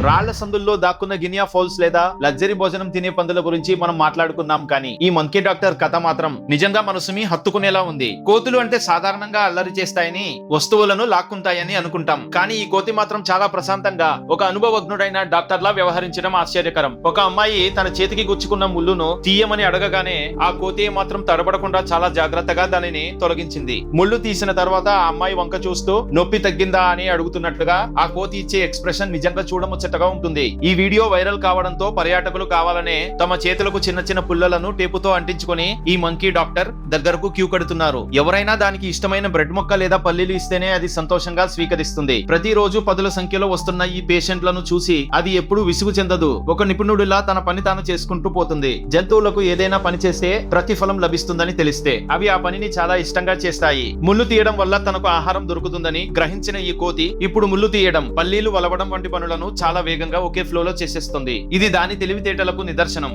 రాళ్ల సందుల్లో దాక్కున్న Guinea fowls లేదా లగ్జరీ భోజనం తినే పందుల గురించి మనం మాట్లాడుకున్నాం, కానీ ఈ మంకీ డాక్టర్ కథ మాత్రం నిజంగా మనసుని హత్తుకునేలా ఉంది. కోతులు అంటే సాధారణంగా అల్లరి చేస్తాయని, వస్తువులను లాక్కుంటాయని అనుకుంటాం, కానీ ఈ కోతి మాత్రం చాలా ప్రశాంతంగా ఒక అనుభవజ్ఞుడైన డాక్టర్ లా వ్యవహరించడం ఆశ్చర్యకరం. ఒక అమ్మాయి తన చేతికి గుచ్చుకున్న ముళ్ళును తీయమని అడగగానే ఆ కోతి మాత్రం తడబడకుండా చాలా జాగ్రత్తగా దానిని తొలగించింది. ముళ్ళు తీసిన తర్వాత ఆ అమ్మాయి వంక చూస్తూ నొప్పి తగ్గిందా అని అడుగుతున్నట్లుగా ఆ కోతి ఇచ్చే ఎక్స్ప్రెషన్ నిజంగా చూడముచ్చటగా ఉంటుంది. ఈ వీడియో వైరల్ కావడంతో పర్యాటకులు కావాలనే తమ చేతులకు చిన్న చిన్న పుల్లలను టేపుతో అంటించుకొని ఈ మంకీ డాక్టర్ దగ్గరకు క్యూ కడుతున్నారు. ఎవరైనా దానికి ఇష్టమైన బ్రెడ్ ముక్క లేదా పల్లీలు ఇస్తేనే అది సంతోషంగా స్వీకరిస్తుంది. ప్రతిరోజు పదుల సంఖ్యలో వస్తున్న ఈ పేషెంట్లను చూసి అది ఎప్పుడూ విసుగు చెందదు. ఒక నిపుణుడిలా తన పని తాను చేసుకుంటూ పోతుంది. జంతువులకు ఏదైనా పని చేస్తే ప్రతిఫలం లభిస్తుందని తెలిస్తే అవి ఆ పనిని చాలా ఇష్టంగా చేస్తాయి. ముళ్ళు తీయడం వల్ల తనకు ఆహారం దొరుకుతుందని గ్రహించిన ఈ కోతి ఇప్పుడు ముళ్ళు తీయడం, పల్లీలు వలవడం వంటి పనులను చాలా వేగంగా ఒకే ఫ్లోలో చేసేస్తుంది. ఇది దాని తెలివితేటలకు నిదర్శనం.